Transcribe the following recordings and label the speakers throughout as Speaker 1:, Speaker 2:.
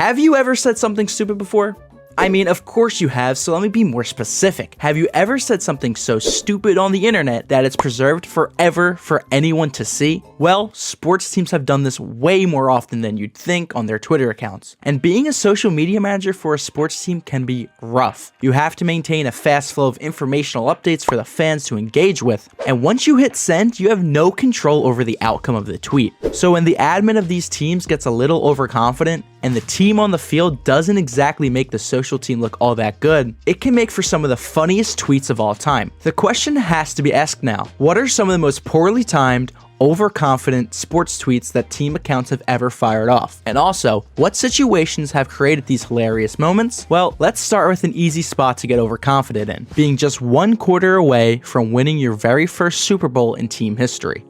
Speaker 1: Have you ever said something stupid before? I mean, of course you have, so let me be more specific. Have you ever said something so stupid on the internet that it's preserved forever for anyone to see? Well, sports teams have done this way more often than you'd think on their Twitter accounts. And being a social media manager for a sports team can be rough. You have to maintain a fast flow of informational updates for the fans to engage with, and once you hit send, you have no control over the outcome of the tweet. So when the admin of these teams gets a little overconfident, and the team on the field doesn't exactly make the social team look all that good, it can make for some of the funniest tweets of all time. The question has to be asked now: what are some of the most poorly timed, overconfident sports tweets that team accounts have ever fired off? And also, what situations have created these hilarious moments? Well, let's start with an easy spot to get overconfident in, being just 1 quarter away from winning your very first Super Bowl in team history.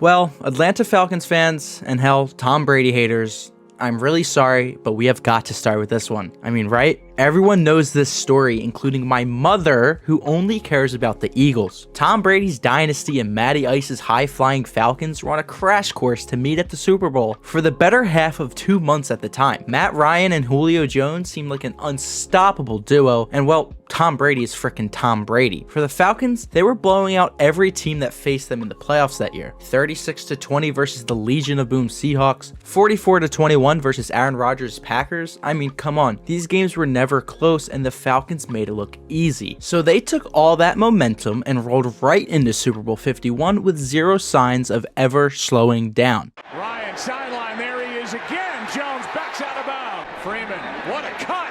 Speaker 1: Well, Atlanta Falcons fans, and hell, Tom Brady haters, I'm really sorry, but we have got to start with this one. I mean, right? Everyone knows this story, including my mother, who only cares about the Eagles. Tom Brady's dynasty and Matty Ice's high-flying Falcons were on a crash course to meet at the Super Bowl for the better half of 2 months at the time. Matt Ryan and Julio Jones seemed like an unstoppable duo, and well, Tom Brady is frickin' Tom Brady. For the Falcons, they were blowing out every team that faced them in the playoffs that year. 36-20 versus the Legion of Boom Seahawks, 44-21 versus Aaron Rodgers' Packers. I mean, come on, these games were never close, and the Falcons made it look easy. So they took all that momentum and rolled right into Super Bowl 51 with zero signs of ever slowing down.
Speaker 2: Ryan sideline, there he is again. Jones backs out of bounds. Freeman, what a cut!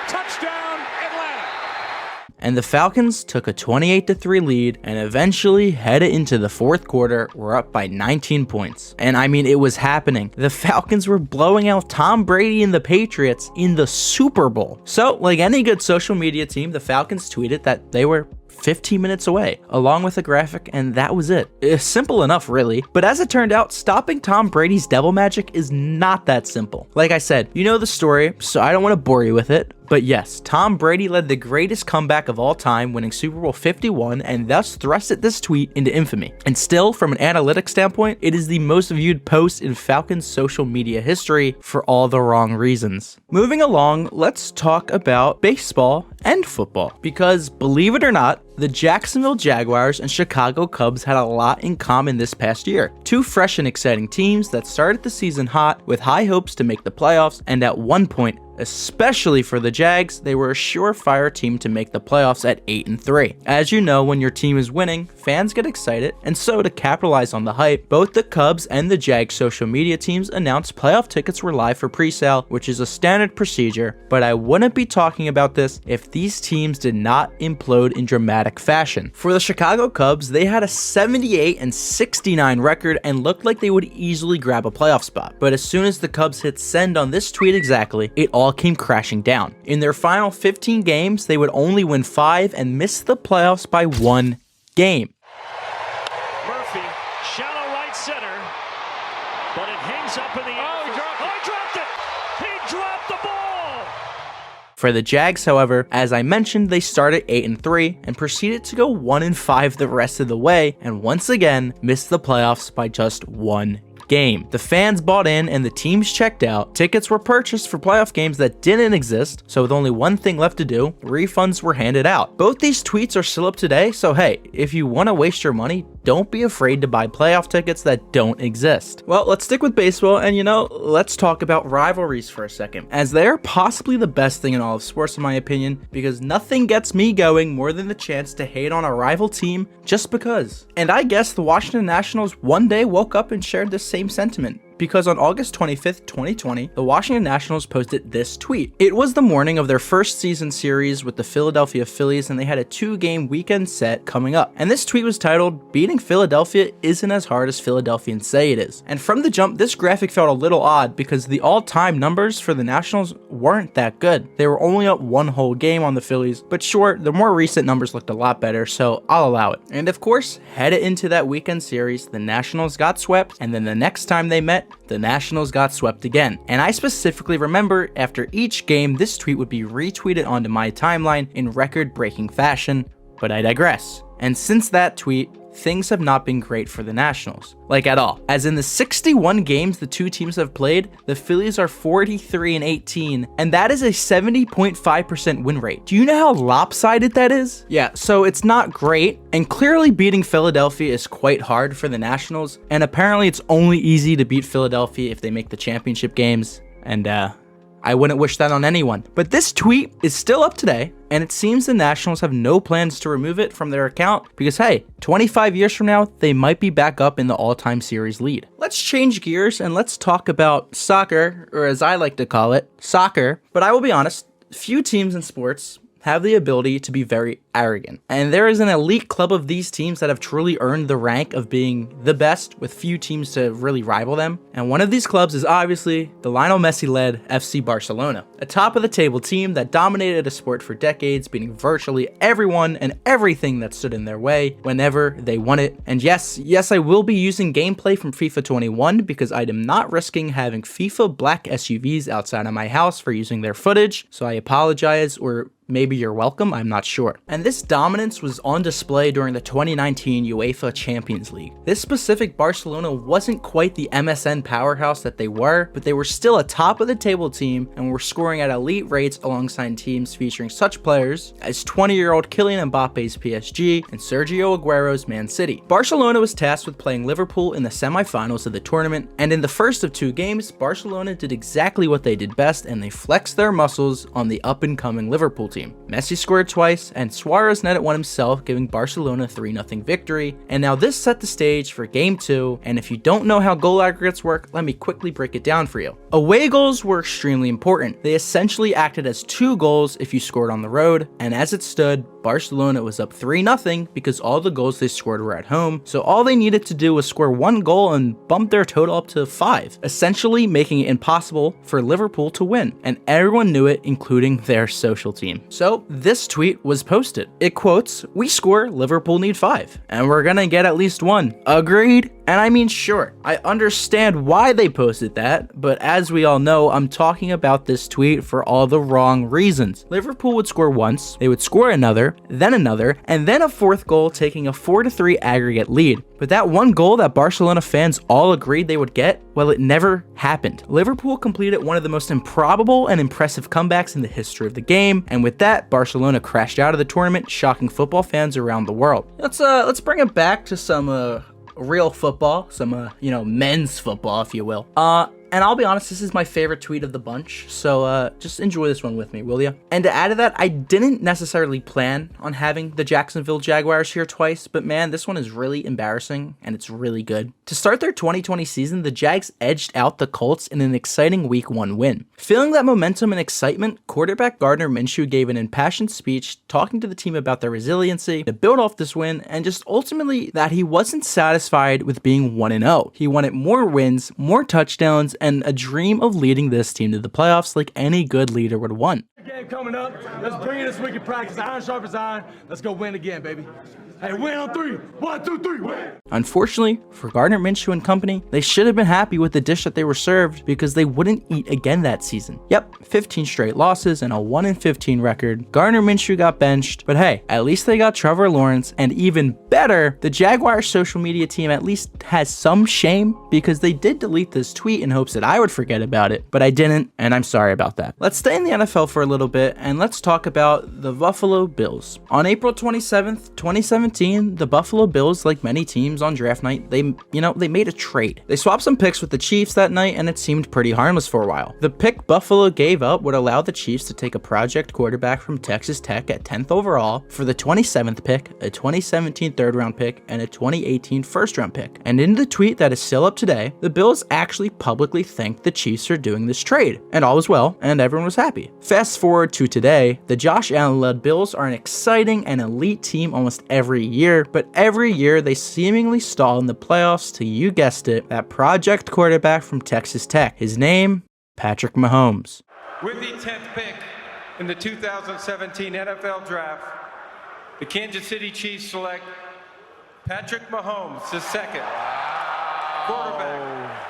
Speaker 2: Touchdown, Atlanta!
Speaker 1: And the Falcons took a 28-3 lead and eventually headed into the fourth quarter. We're up by 19 points. And I mean, it was happening. The Falcons were blowing out Tom Brady and the Patriots in the Super Bowl. So, like any good social media team, the Falcons tweeted that they were 15 minutes away, along with a graphic, and that was it. It's simple enough, really. But as it turned out, stopping Tom Brady's devil magic is not that simple. Like I said, you know the story, so I don't want to bore you with it. But yes, Tom Brady led the greatest comeback of all time, winning Super Bowl 51, and thus thrusted this tweet into infamy. And still, from an analytics standpoint, it is the most viewed post in Falcons social media history for all the wrong reasons. Moving along, let's talk about baseball and football. Because, believe it or not, the Jacksonville Jaguars and Chicago Cubs had a lot in common this past year. Two fresh and exciting teams that started the season hot with high hopes to make the playoffs, and at one point, especially for the Jags, they were a surefire team to make the playoffs at 8-3. As you know, when your team is winning, fans get excited, and so to capitalize on the hype, both the Cubs and the Jags social media teams announced playoff tickets were live for pre-sale, which is a standard procedure, but I wouldn't be talking about this if these teams did not implode in dramatic fashion. For the Chicago Cubs, they had a 78-69 record and looked like they would easily grab a playoff spot, but as soon as the Cubs hit send on this tweet exactly, it all came crashing down. In their final 15 games, they would only win 5 and miss the playoffs by 1 game.
Speaker 2: Murphy, shallow right center, but it hangs up in the air. Oh, he dropped it! He dropped the ball!
Speaker 1: For the Jags, however, as I mentioned, they started 8-3 and proceeded to go 1-5 the rest of the way, and once again missed the playoffs by just 1 game. The fans bought in and the teams checked out. Tickets were purchased for playoff games that didn't exist, so with only one thing left to do, refunds were handed out. Both these tweets are still up today, so hey, if you want to waste your money, don't be afraid to buy playoff tickets that don't exist. Well, let's stick with baseball, and let's talk about rivalries for a second, as they are possibly the best thing in all of sports in my opinion, because nothing gets me going more than the chance to hate on a rival team just because. And I guess the Washington Nationals one day woke up and shared the same sentiment. Because on August 25th, 2020, the Washington Nationals posted this tweet. It was the morning of their first season series with the Philadelphia Phillies, and they had a 2-game weekend set coming up. And this tweet was titled, "Beating Philadelphia isn't as hard as Philadelphians say it is." And from the jump, this graphic felt a little odd because the all-time numbers for the Nationals weren't that good. They were only up 1 whole game on the Phillies, but sure, the more recent numbers looked a lot better, so I'll allow it. And of course, headed into that weekend series, the Nationals got swept, and then the next time they met, the Nationals got swept again. And I specifically remember after each game, this tweet would be retweeted onto my timeline in record-breaking fashion, but I digress. And since that tweet, things have not been great for the Nationals. Like at all. As in the 61 games the two teams have played, the Phillies are 43-18, and that is a 70.5% win rate. Do you know how lopsided that is? Yeah, so it's not great, and clearly beating Philadelphia is quite hard for the Nationals, and apparently it's only easy to beat Philadelphia if they make the championship games, and I wouldn't wish that on anyone. But this tweet is still up today, and it seems the Nationals have no plans to remove it from their account because, hey, 25 years from now, they might be back up in the all-time series lead. Let's change gears and let's talk about soccer, or as I like to call it, soccer. But I will be honest, few teams in sports have the ability to be very arrogant. And there is an elite club of these teams that have truly earned the rank of being the best, with few teams to really rival them. And one of these clubs is obviously the Lionel Messi-led FC Barcelona, a top-of-the-table team that dominated a sport for decades, beating virtually everyone and everything that stood in their way whenever they won it. And yes, I will be using gameplay from FIFA 21 because I am not risking having FIFA black SUVs outside of my house for using their footage, so I apologize, or maybe you're welcome, I'm not sure. And this dominance was on display during the 2019 UEFA Champions League. This specific Barcelona wasn't quite the MSN powerhouse that they were, but they were still a top-of-the-table team and were scoring at elite rates alongside teams featuring such players as 20-year-old Kylian Mbappe's PSG and Sergio Aguero's Man City. Barcelona was tasked with playing Liverpool in the semifinals of the tournament, and in the first of two games, Barcelona did exactly what they did best, and they flexed their muscles on the up-and-coming Liverpool team. Messi scored twice, and Suarez netted one himself, giving Barcelona a 3-0 victory. And now this set the stage for Game 2, and if you don't know how goal aggregates work, let me quickly break it down for you. Away goals were extremely important. They essentially acted as 2 goals if you scored on the road, and as it stood, Barcelona was up 3-0 because all the goals they scored were at home, so all they needed to do was score 1 goal and bump their total up to 5, essentially making it impossible for Liverpool to win, and everyone knew it, including their social team. So this tweet was posted. It quotes, "We score, Liverpool need 5, and we're gonna get at least 1. Agreed?" And I mean, sure, I understand why they posted that, but as we all know, I'm talking about this tweet for all the wrong reasons. Liverpool would score once, they would score another, and then a 4th goal, taking a 4-3 aggregate lead. But that 1 goal that Barcelona fans all agreed they would get, well, it never happened. Liverpool completed one of the most improbable and impressive comebacks in the history of the game, and with that, Barcelona crashed out of the tournament, shocking football fans around the world. Let's bring it back to some real football, some men's football, if you will. And I'll be honest, this is my favorite tweet of the bunch, so just enjoy this one with me, will ya? And to add to that, I didn't necessarily plan on having the Jacksonville Jaguars here twice, but man, this one is really embarrassing, and it's really good. To start their 2020 season, the Jags edged out the Colts in an exciting Week 1 win. Feeling that momentum and excitement, quarterback Gardner Minshew gave an impassioned speech talking to the team about their resiliency to build off this win, and just ultimately that he wasn't satisfied with being 1-0. He wanted more wins, more touchdowns, and a dream of leading this team to the playoffs like any good leader would want.
Speaker 3: Game coming up. Let's bring in this week in practice. Iron sharp as iron. Let's go win again, baby. Hey, win on 3. 1, 2, 3, win.
Speaker 1: Unfortunately, for Gardner Minshew and company, they should have been happy with the dish that they were served because they wouldn't eat again that season. Yep, 15 straight losses and a 1-15 record. Gardner Minshew got benched, but hey, at least they got Trevor Lawrence, and even better, the Jaguars social media team at least has some shame because they did delete this tweet in hopes that I would forget about it, but I didn't, and I'm sorry about that. Let's stay in the NFL for a little bit, and let's talk about the Buffalo Bills. On April 27th, 2017, the Buffalo Bills, like many teams on draft night, they made a trade. They swapped some picks with the Chiefs that night, and it seemed pretty harmless for a while. The pick Buffalo gave up would allow the Chiefs to take a project quarterback from Texas Tech at 10th overall for the 27th pick, a 2017 third-round pick, and a 2018 first-round pick. And in the tweet that is still up today, the Bills actually publicly thanked the Chiefs for doing this trade, and all was well, and everyone was happy. Fast forward to today, the Josh Allen-led Bills are an exciting and elite team almost every year, but every year they seemingly stall in the playoffs to, you guessed it, that project quarterback from Texas Tech. His name, Patrick Mahomes.
Speaker 4: With the 10th pick in the 2017 NFL Draft, the Kansas City Chiefs select Patrick Mahomes, the second quarterback.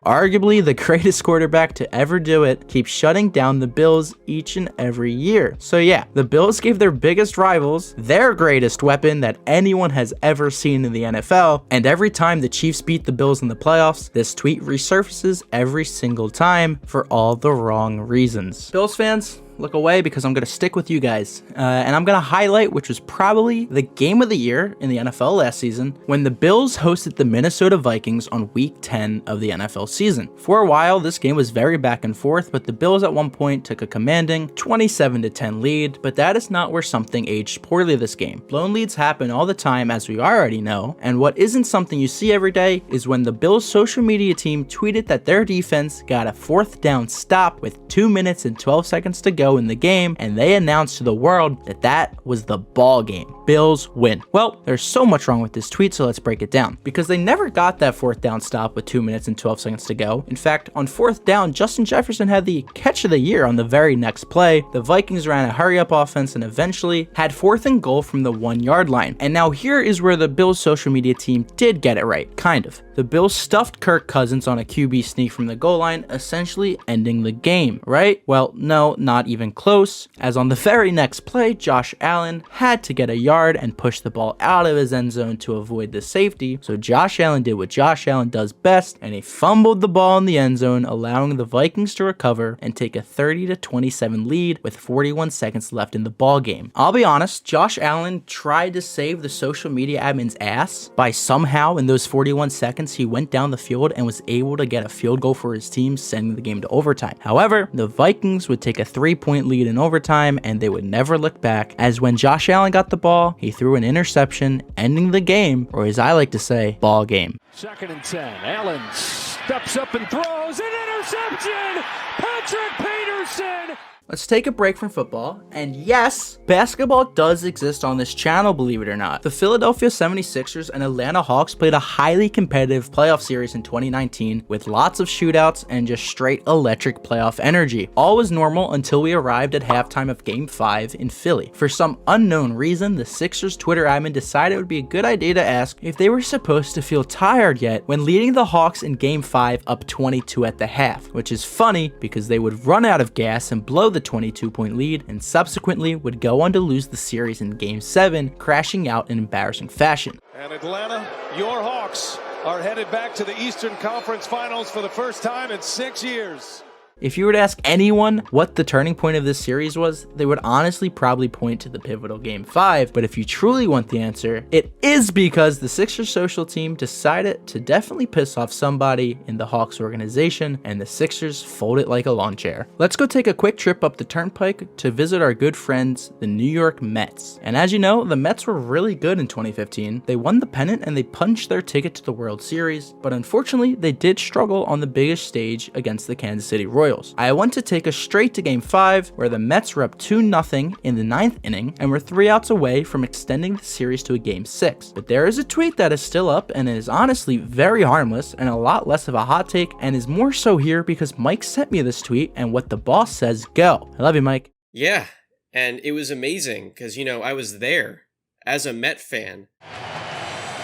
Speaker 1: arguably the greatest quarterback to ever do it, keeps shutting down the Bills each and every year. So yeah, the Bills gave their biggest rivals their greatest weapon that anyone has ever seen in the NFL, and every time the Chiefs beat the Bills in the playoffs, this tweet resurfaces every single time for all the wrong reasons. Bills fans, look away because I'm going to stick with you guys. And I'm going to highlight which was probably the game of the year in the NFL last season when the Bills hosted the Minnesota Vikings on week 10 of the NFL season. For a while, this game was very back and forth, but the Bills at one point took a commanding 27-10 lead, but that is not where something aged poorly this game. Blown leads happen all the time, as we already know, and what isn't something you see every day is when the Bills social media team tweeted that their defense got a 4th down stop with 2 minutes and 12 seconds to go in the game, and they announced to the world that that was the ball game. Bills win. Well, there's so much wrong with this tweet, so let's break it down. Because they never got that 4th down stop with 2 minutes and 12 seconds to go. In fact, on 4th down, Justin Jefferson had the catch of the year on the very next play. The Vikings ran a hurry-up offense and eventually had 4th and goal from the 1-yard line. And now here is where the Bills social media team did get it right, kind of. The Bills stuffed Kirk Cousins on a QB sneak from the goal line, essentially ending the game, right? Well, no, not even close, as on the very next play, Josh Allen had to get a yard and push the ball out of his end zone to avoid the safety, so Josh Allen did what Josh Allen does best, and he fumbled the ball in the end zone, allowing the Vikings to recover and take a 30-27 lead with 41 seconds left in the ball game. I'll be honest, Josh Allen tried to save the social media admin's ass by somehow in those 41 seconds he went down the field and was able to get a field goal for his team, sending the game to overtime. However, the Vikings would take a 3-point lead in overtime and they would never look back, as when Josh Allen got the ball, he threw an interception, ending the game, or as I like to say, ball game.
Speaker 2: 2nd and 10. Allen steps up and throws an interception. Patrick Peterson.
Speaker 1: Let's take a break from football, and yes, basketball does exist on this channel, believe it or not. The Philadelphia 76ers and Atlanta Hawks played a highly competitive playoff series in 2019 with lots of shootouts and just straight electric playoff energy. All was normal until we arrived at halftime of Game 5 in Philly. For some unknown reason, the Sixers Twitter admin decided it would be a good idea to ask if they were supposed to feel tired yet when leading the Hawks in Game 5 up 22 at the half, which is funny because they would run out of gas and blow the 22-point lead, and subsequently would go on to lose the series in Game 7, crashing out in embarrassing fashion.
Speaker 5: And Atlanta, your Hawks are headed back to the Eastern Conference Finals for the first time in 6 years.
Speaker 1: If you were to ask anyone what the turning point of this series was, they would honestly probably point to the pivotal Game 5, but if you truly want the answer, it is because the Sixers social team decided to definitely piss off somebody in the Hawks organization, and the Sixers folded like a lawn chair. Let's go take a quick trip up the turnpike to visit our good friends, the New York Mets. And as you know, the Mets were really good in 2015. They won the pennant and they punched their ticket to the World Series, but unfortunately, they did struggle on the biggest stage against the Kansas City Royals. I want to take us straight to Game 5, where the Mets were up 2-0 in the 9th inning and were 3 outs away from extending the series to a Game 6. But there is a tweet that is still up and is honestly very harmless and a lot less of a hot take, and is more so here because Mike sent me this tweet and what the boss says go. I love you, Mike.
Speaker 6: Yeah, and it was amazing because, you know, I was there as a Met fan.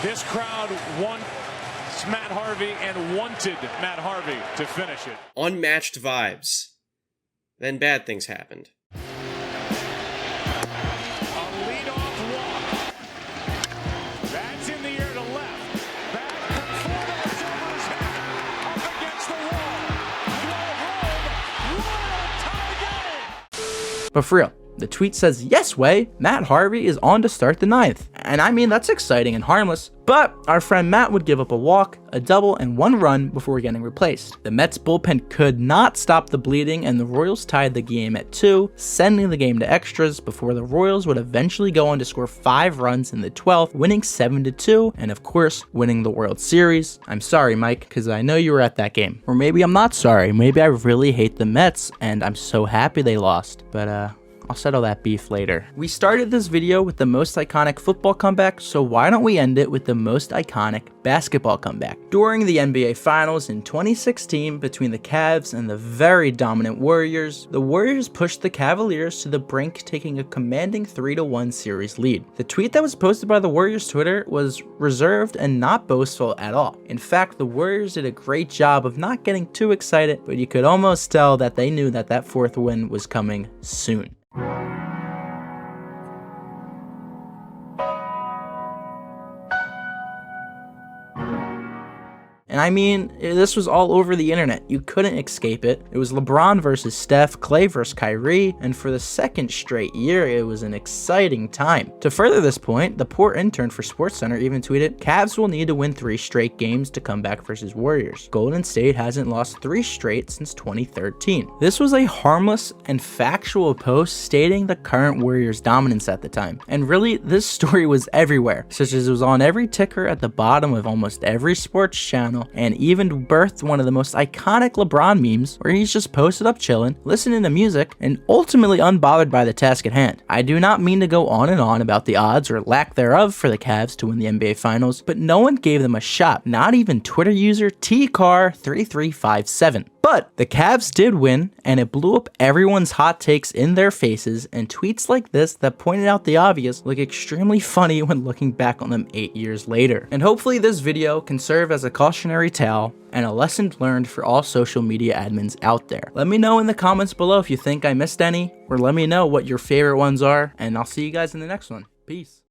Speaker 2: This crowd wants Matt Harvey and wanted Matt Harvey to finish it.
Speaker 6: Unmatched vibes. Then bad things happened.
Speaker 2: A leadoff walk. That's in the air to left. Back from Silver's head. Up against the wall. Throw home. Royal tie game.
Speaker 1: But for real, the tweet says, yes way, Matt Harvey is on to start the 9th. And I mean, that's exciting and harmless, but our friend Matt would give up a walk, a double, and 1 run before getting replaced. The Mets bullpen could not stop the bleeding, and the Royals tied the game at 2, sending the game to extras before the Royals would eventually go on to score 5 runs in the 12th, winning 7-2, and of course, winning the World Series. I'm sorry, Mike, because I know you were at that game. Or maybe I'm not sorry. Maybe I really hate the Mets, and I'm so happy they lost. But, I'll settle that beef later. We started this video with the most iconic football comeback, so why don't we end it with the most iconic basketball comeback? During the NBA Finals in 2016 between the Cavs and the very dominant Warriors, the Warriors pushed the Cavaliers to the brink, taking a commanding 3-1 series lead. The tweet that was posted by the Warriors Twitter was reserved and not boastful at all. In fact, the Warriors did a great job of not getting too excited, but you could almost tell that they knew that that fourth win was coming soon. And I mean, this was all over the internet. You couldn't escape it. It was LeBron versus Steph, Clay versus Kyrie, and for the second straight year, it was an exciting time. To further this point, the poor intern for SportsCenter even tweeted, "Cavs will need to win 3 straight games to come back versus Warriors. Golden State hasn't lost 3 straight since 2013. This was a harmless and factual post stating the current Warriors' dominance at the time. And really, this story was everywhere, such as it was on every ticker at the bottom of almost every sports channel, and even birthed one of the most iconic LeBron memes where he's just posted up chilling, listening to music, and ultimately unbothered by the task at hand. I do not mean to go on and on about the odds or lack thereof for the Cavs to win the NBA Finals, but no one gave them a shot, not even Twitter user TCar3357. But the Cavs did win, and it blew up everyone's hot takes in their faces, and tweets like this that pointed out the obvious look extremely funny when looking back on them 8 years later. And hopefully this video can serve as a cautionary tale and a lesson learned for all social media admins out there. Let me know in the comments below if you think I missed any, or let me know what your favorite ones are, and I'll see you guys in the next one. Peace.